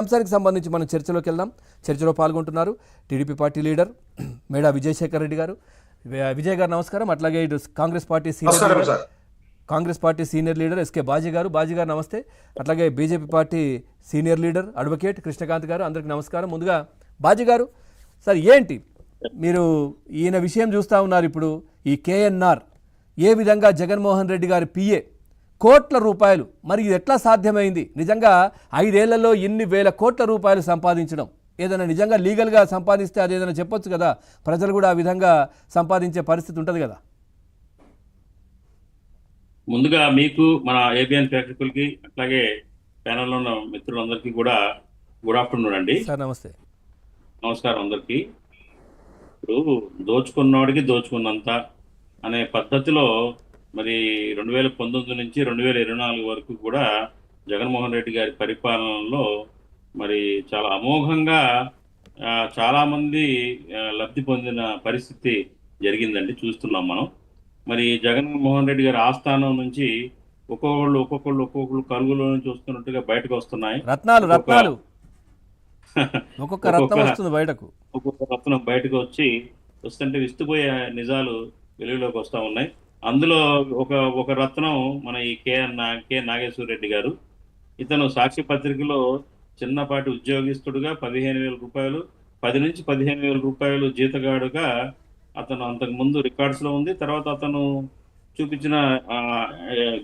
అంశానికి సంబంధించి మనం చర్చలోకి వెళ్దాం. చర్చలో పాల్గొంటున్నారు TDP party leader Meda Vijayasekhar Reddy గారు. విజయ్ గారు నమస్కారం. అట్లాగే ఇటు Congress party senior leader SK Baji గారు నమస్తే. అట్లాగే BJP party senior leader advocate Krishnakanth గారు, అందరికీ నమస్కారం. ముందుగా బాజీ గారు, సార్ ఏంటి మీరు ఈయన విషయం చూస్తూ ఉన్నారు. ఇప్పుడు ఈ కేఎన్ఆర్ ఏ విధంగా జగన్మోహన్ రెడ్డి గారి పిఏ కోట్ల రూపాయలు, మరి ఇది ఎట్లా సాధ్యమైంది? నిజంగా 5 ఏళ్లలో ఇన్ని వేల కోట్ల రూపాయలు సంపాదించడం, ఏదైనా నిజంగా లీగల్గా సంపాదిస్తే అది ఏదైనా చెప్పొచ్చు కదా, ప్రజలు కూడా ఆ విధంగా సంపాదించే పరిస్థితి ఉంటుంది కదా. ముందుగా మీకు, మన ఏబిఎన్ ప్రేక్షకులకి, అట్లాగే ప్యానల్లో ఉన్న మిత్రులందరికీ కూడా గుడ్ ఆఫ్టర్నూన్ అండి. సార్ నమస్తే. నమస్కారం అందరికీ. ఇప్పుడు దోచుకున్నవాడికి దోచుకున్నంత అనే పద్ధతిలో మరి 2019 నుంచి 2024 వరకు కూడా జగన్మోహన్ రెడ్డి గారి పరిపాలనలో మరి చాలా అమోఘంగా చాలామంది లబ్ధి పొందిన పరిస్థితి జరిగిందండి, చూస్తున్నాం మనం. మరి జగన్మోహన్ రెడ్డి గారి ఆస్థానం నుంచి ఒక్కొక్కళ్ళు కలుగులో నుంచి వస్తున్నట్టుగా బయటకు వస్తున్నాయి. ఒక్కొక్క రత్నం బయటకు వస్తుంటే విస్తుపోయే నిజాలు వెలుగులోకి వస్తూ ఉన్నాయి. అందులో ఒక రత్నం మన ఈ కె నాగేశ్వర రెడ్డి గారు. ఇతను సాక్షి పత్రికలో చిన్నపాటి ఉద్యోగిస్తుడుగా 15,000 రూపాయలు, 10 నుంచి 15,000 రూపాయలు జీతగాడుగా అతను అంతకు ముందు రికార్డ్స్ లో ఉంది. తర్వాత అతను చూపించిన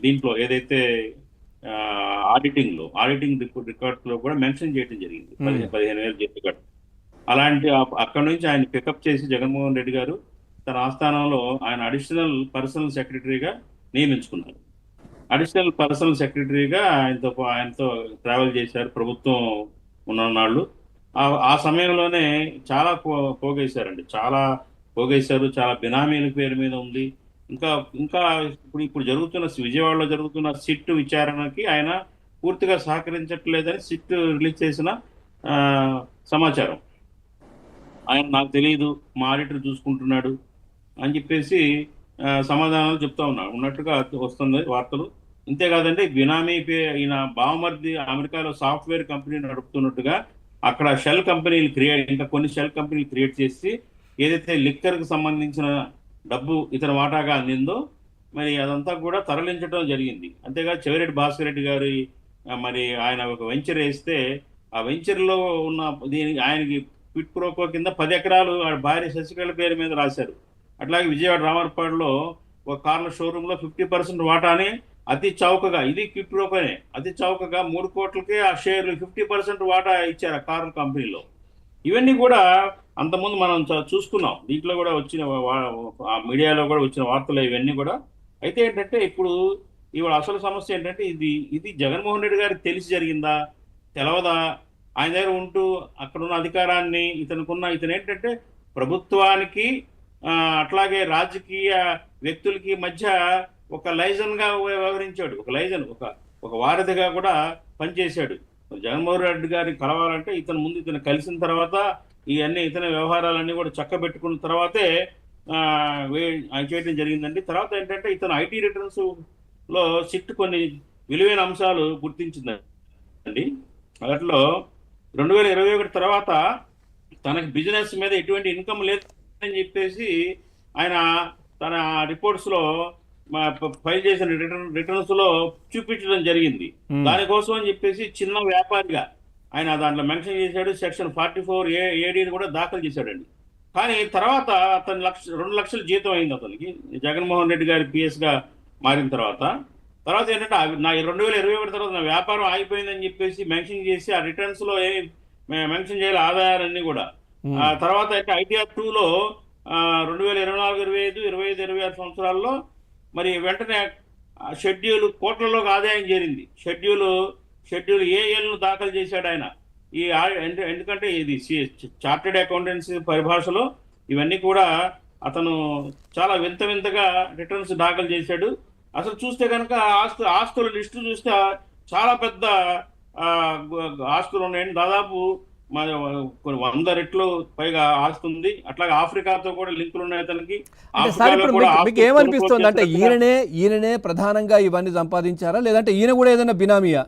దీంట్లో ఏదైతే ఆడిటింగ్ రికార్డ్స్ లో కూడా మెన్షన్ చేయడం జరిగింది 15,000 జీతగాడు. అలాంటి అక్కడ నుంచి ఆయన పికప్ చేసి జగన్మోహన్ రెడ్డి గారు తన ఆస్థానంలో ఆయన అడిషనల్ పర్సనల్ సెక్రటరీగా నియమించుకున్నారు. అడిషనల్ పర్సనల్ సెక్రటరీగా ఆయనతో ట్రావెల్ చేశారు ప్రభుత్వం ఉన్ననాళ్ళు. ఆ సమయంలోనే చాలా పోగేశారండి, చాలా బినామీల పేరు మీద ఉంది. ఇంకా ఇప్పుడు జరుగుతున్న విజయవాడలో జరుగుతున్న సిట్ విచారణకి ఆయన పూర్తిగా సహకరించట్లేదని సిట్ రిలీజ్ చేసిన సమాచారం. ఆయన నాకు తెలియదు, మా ఆడిటర్ చూసుకుంటున్నాడు అని చెప్పేసి సమాధానాలు చెప్తా ఉన్నట్టుగా వస్తుంది వార్తలు. ఇంతేకాదండి, బినామీ ఈయన బావమర్ది అమెరికాలో సాఫ్ట్వేర్ కంపెనీ నడుపుతున్నట్టుగా అక్కడ కొన్ని షెల్ కంపెనీలు క్రియేట్ చేసి ఏదైతే లిక్కర్కి సంబంధించిన డబ్బు ఇతని వాటాగా అందిందో మరి అదంతా కూడా తరలించడం జరిగింది. అంతేకాదు చెవిరెడ్డి భాస్కర్ రెడ్డి గారి మరి ఆయన ఒక వెంచర్ వేస్తే ఆ వెంచర్లో ఉన్న ఆయనకి క్విట్ ప్రోకో కింద 10 ఎకరాలు భార్య శశికళ పేరు మీద రాశారు. అట్లాగే విజయవాడ రామర్పాడులో ఒక కార్ల షోరూంలో 50% వాటాని అతి చౌకగా, ఇది క్విట్ ప్రోకోనే, అతి చౌకగా 3 కోట్లకే ఆ షేర్లు 50% వాటా ఇచ్చారు ఆ కార్ల కంపెనీలో. ఇవన్నీ కూడా అంతకుముందు మనం చూసుకున్నాం, దీంట్లో కూడా వచ్చిన మీడియాలో కూడా వచ్చిన వార్తలు ఇవన్నీ కూడా. అయితే ఏంటంటే ఇప్పుడు ఇవాళ అసలు సమస్య ఏంటంటే ఇది జగన్మోహన్ రెడ్డి గారికి తెలిసి జరిగిందా తెలవదా? ఆయన దగ్గర ఉంటూ అక్కడున్న అధికారాన్ని ఇతను ఏంటంటే ప్రభుత్వానికి అట్లాగే రాజకీయ వ్యక్తులకి మధ్య ఒక లైజన్గా వ్యవహరించాడు, ఒక వారధిగా కూడా పనిచేశాడు. జగన్మోహన్ రెడ్డి గారిని కలవాలంటే ఇతను కలిసిన తర్వాత ఇతని వ్యవహారాలన్నీ కూడా చక్కబెట్టుకున్న తర్వాతే చేయడం జరిగిందండి. తర్వాత ఏంటంటే ఇతను ఐటీ రిటర్న్స్ లో సిట్ కొన్ని విలువైన అంశాలు గుర్తించిందండి. వాటిలో 2021 తర్వాత తనకి బిజినెస్ మీద ఎటువంటి ఇన్కమ్ లేదని చెప్పేసి ఆయన తన రిపోర్ట్స్ లో ఫైల్ చేసిన రిటర్న్స్ లో చూపించడం జరిగింది. దానికోసం అని చెప్పేసి చిన్న వ్యాపారిగా ఆయన దాంట్లో మెన్షన్ చేశాడు. సెక్షన్ 44A కూడా దాఖలు చేశాడండి. కానీ తర్వాత అతను 2 లక్షల జీతం అయింది అతనికి, జగన్మోహన్ రెడ్డి గారి పిఎస్ గా మారిన తర్వాత ఏంటంటే నా 2021 తర్వాత నా వ్యాపారం ఆగిపోయిందని చెప్పేసి మెన్షన్ చేసి ఆ రిటర్న్స్ లో మెన్షన్ చేయాలి ఆదాయాలన్నీ కూడా. ఆ తర్వాత అంటే ITR 2లో 2024, 25, 26 సంవత్సరాల్లో మరి వెంటనే షెడ్యూల్ కోట్లలోకి ఆదాయం చేరింది. షెడ్యూల్ ఏఎల్ను దాఖలు చేశాడు ఆయన. ఎందుకంటే ఇది చార్టెడ్ అకౌంటెన్సీ పరిభాషలో ఇవన్నీ కూడా అతను చాలా వింతగా రిటర్న్స్ దాఖలు చేశాడు. అసలు చూస్తే కనుక ఆస్తుల లిస్టు చూస్తే చాలా పెద్ద ఆస్తులు ఉన్నాయండి. దాదాపు 100 రెట్లు పైగా ఆస్తుంది. అట్లాగే ఆఫ్రికాతో కూడా లింకులు ఉన్నాయి అతనికి. మీకు ఏమనిపిస్తుంది అంటే ఈయననే ప్రధానంగా ఇవన్నీ సంపాదించారా, లేదంటే ఈయన కూడా ఏదైనా బినామీయా?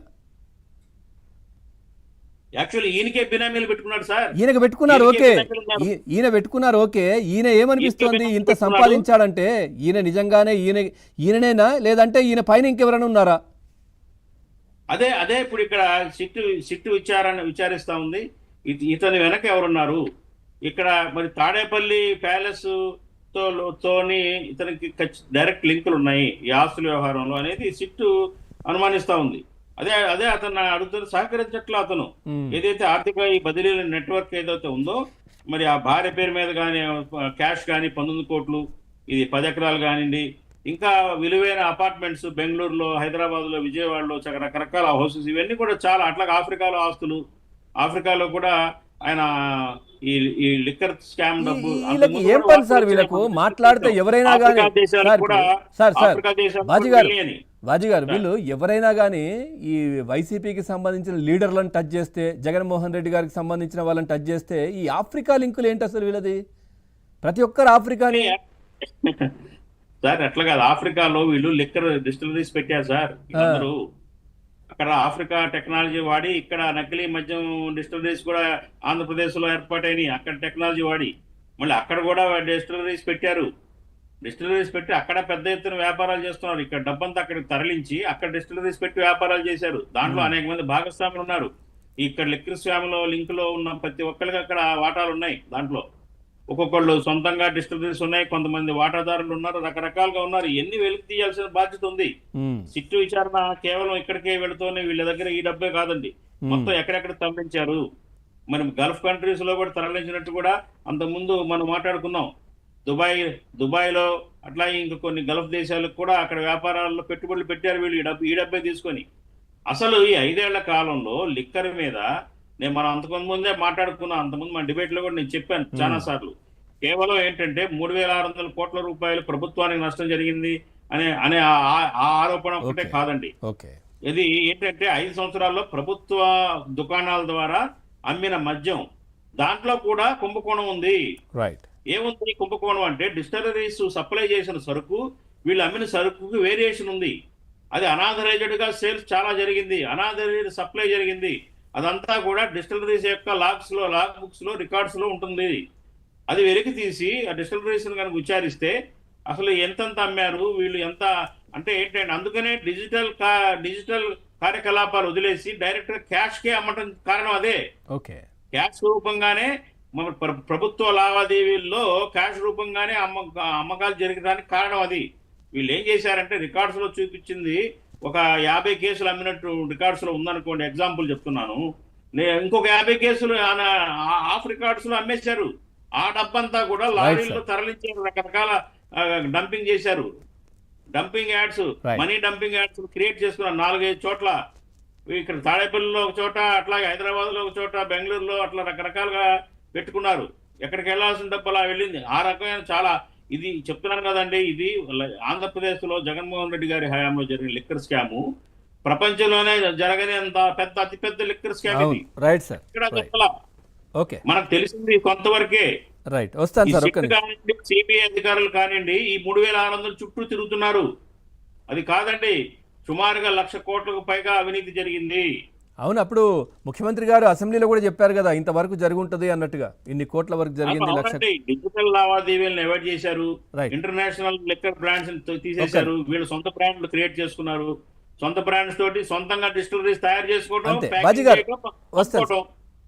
యాక్చువల్లీ ఈయనకే బినామీలు పెట్టుకున్నాడు సార్. ఈయనకు పెట్టుకున్నారు, ఈయనకే ఓకే. బినామీలు ఉన్నారు. ఈయన పెట్టుకున్నారు, ఓకే. ఈయన ఏమనిపిస్తోంది, ఈయనకే ఇంత పెట్టుకున్నాడు. సంపాదించాడంటే ఈయన నిజంగానే ఈయననేనా, లేదంటే ఈయన పైన ఇంకెవరైనా ఉన్నారా? అదే అదే ఇప్పుడు ఇక్కడ సిట్టు విచారిస్తా ఉంది. ఇతని వెనక ఎవరున్నారు ఇక్కడ? మరి తాడేపల్లి ప్యాలెస్ తోని ఇతనికి డైరెక్ట్ లింకులు ఉన్నాయి ఈ ఆస్తుల వ్యవహారంలో అనేది సిట్టు అనుమానిస్తా ఉంది. అదే అదే అతను అడుగుతున్న సహకరించట్లా అతను. ఏదైతే ఆర్థిక ఈ బదిలీల నెట్వర్క్ ఏదైతే ఉందో, మరి ఆ భార్య పేరు మీద కానీ క్యాష్ కానీ 19 కోట్లు, ఇది 10 ఎకరాలు కానివ్వండి, ఇంకా విలువైన అపార్ట్మెంట్స్ బెంగళూరులో, హైదరాబాద్లో, విజయవాడలో రకరకాల హౌసెస్, ఇవన్నీ కూడా చాలా. అట్లాగే ఆఫ్రికాలో ఆస్తులు, ఆఫ్రికాలో కూడా ఆయన ఈ లిక్కర్ స్కామ్ డబ్బు. వీళ్ళకి ఏం పని సార్? వీళ్ళకు మాట్లాడితే ఎవరైనా కానీ బాజీ గారు వీళ్ళు ఎవరైనా కానీ ఈ వైసీపీకి సంబంధించిన లీడర్లను టచ్ చేస్తే, జగన్మోహన్ రెడ్డి గారికి సంబంధించిన వాళ్ళని టచ్ చేస్తే, ఈ ఆఫ్రికా లింకులు ఏంటి అసలు వీళ్ళది? ప్రతి ఒక్కరు ఆఫ్రికాని సార్. అట్లా కాదు, ఆఫ్రికాలో వీళ్ళు లిక్కర్ డిస్టిలరీస్ పెట్టారు సార్. అందరూ అక్కడ ఆఫ్రికా టెక్నాలజీ వాడి ఇక్కడ నకిలీ మద్యం డిస్టిలరీస్ కూడా ఆంధ్రప్రదేశ్లో ఏర్పాటైనవి. అక్కడ టెక్నాలజీ వాడి మళ్ళీ అక్కడ కూడా డిస్టిలరీస్ పెట్టారు. డిస్టిలరీస్ పెట్టి అక్కడ పెద్ద ఎత్తున వ్యాపారాలు చేస్తున్నారు. ఇక్కడ డబ్బంతా అక్కడికి తరలించి అక్కడ డిస్టిలరీస్ పెట్టి వ్యాపారాలు చేశారు. దాంట్లో అనేక మంది భాగస్వాములు ఉన్నారు. ఇక్కడ లిక్కర్ స్వామిలో లింకులో ఉన్న ప్రతి ఒక్కరికి అక్కడ వాటాలు ఉన్నాయి. దాంట్లో ఒక్కొక్కళ్ళు సొంతంగా డిస్టిలరీస్ ఉన్నాయి, కొంతమంది వాటాదారులు ఉన్నారు, రకరకాలుగా ఉన్నారు. ఎన్ని వెలికి తీయాల్సిన బాధ్యత ఉంది. సిట్టు విచారణ కేవలం ఇక్కడికే వెళుతూనే వీళ్ళ దగ్గర ఈ డబ్బే కాదండి, మొత్తం ఎక్కడెక్కడ తరలించారు. మరి గల్ఫ్ కంట్రీస్ లో కూడా తరలించినట్టు కూడా అంతకుముందు మనం మాట్లాడుకున్నాం. దుబాయ్లో అట్లా ఇంకా కొన్ని గల్ఫ్ దేశాలకు కూడా అక్కడ వ్యాపారాల్లో పెట్టుబడులు పెట్టారు వీళ్ళు ఈ డబ్బే తీసుకొని. అసలు ఈ 5 ఏళ్ల కాలంలో లిక్కర్ మీద మనం అంతకుముందే మాట్లాడుకున్నాం. అంతకుముందు మన డిబేట్ లో కూడా నేను చెప్పాను చాలా సార్లు. కేవలం ఏంటంటే 3,600 కోట్ల రూపాయలు ప్రభుత్వానికి నష్టం జరిగింది అనే ఆ ఆరోపణ ఒకటే కాదండి. ఇది ఏంటంటే 5 సంవత్సరాల్లో ప్రభుత్వ దుకాణాల ద్వారా అమ్మిన మద్యం, దాంట్లో కూడా కుంభకోణం ఉంది. ఏముంది కుంభకోణం అంటే, డిస్టిలరీస్ సప్లై చేసిన సరుకు, వీళ్ళు అమ్మిన సరుకు వేరియేషన్ ఉంది. అది అనాథరైజ్డ్ గా సేల్స్ చాలా జరిగింది, అనాథరైజ్డ్ సప్లై జరిగింది. అదంతా కూడా డిస్టిలరీస్ యొక్క లాగ్ బుక్స్ లో రికార్డ్స్ లో ఉంటుంది. అది వెలికి తీసి ఆ డిస్టిలరీస్ కనుక విచారిస్తే అసలు ఎంతెంత అమ్మారు వీళ్ళు, ఎంత అంటే ఏంటంటే, అందుకనే డిజిటల్ కార్యకలాపాలు వదిలేసి డైరెక్ట్ గా క్యాష్ కే అమ్మటం కారణం అదే. క్యాష్ రూపంగానే ప్రభుత్వ లావాదేవీల్లో క్యాష్ రూపంగానే అమ్మకాలు జరగడానికి కారణం అది. వీళ్ళు ఏం చేశారంటే, రికార్డ్స్ లో చూపించింది ఒక 50 కేసులు అమ్మినట్టు రికార్డ్స్ లో ఉందనుకోండి, ఎగ్జాంపుల్ చెప్తున్నాను. ఇంకొక 50 కేసులు ఆఫ్ రికార్డ్స్ లో అమ్మేశారు. ఆ డబ్బంతా కూడా లారీల్లో తరలించారు, రకరకాల డంపింగ్ చేశారు. Dumping ads, money dumping ads create చేసుకున్నారు 4-5 చోట్ల. ఇక్కడ తాడేపల్లిలో ఒక చోట, అట్లాగే హైదరాబాద్ లో ఒక చోట, బెంగళూరులో అట్లా రకరకాలుగా పెట్టుకున్నారు. ఎక్కడికి వెళ్లాల్సిన డబ్బు అలా వెళ్ళింది. ఆ రకమైన చాలా, ఇది చెప్తున్నాను కదండి, ఇది ఆంధ్రప్రదేశ్ లో జగన్మోహన్ రెడ్డి గారి హయాంలో జరిగిన లిక్కర్ స్కాము ప్రపంచంలోనే జరగని అతిపెద్ద లిక్కర్ స్కామ్ ఇది. మనకు తెలిసింది కొంతవరకే. సిబిఐ అధికారులు కానివ్వండి, ఈ 3,600 చుట్టూ తిరుగుతున్నారు. అది కాదండి, సుమారుగా 1,00,000 కోట్లకు పైగా అవినీతి జరిగింది. అవును, అప్పుడు ముఖ్యమంత్రి గారు అసెంబ్లీలో కూడా చెప్పారు కదా, ఇంతవరకు జరుగుంటది అన్నట్టుగా. ఇన్ని కోట్ల వరకు జరిగింది. డిజిటల్ లావాదేవీలను అవాయిడ్ చేశారు, ఇంటర్నేషనల్ లిక్కర్ బ్రాండ్స్ తీసేశారు, వీళ్ళు సొంత బ్రాండ్లు క్రియేట్ చేసుకున్నారు. సొంత బ్రాండ్స్ తోటి సొంతంగా డిస్టిలరీస్ తయారు చేసుకోవడం,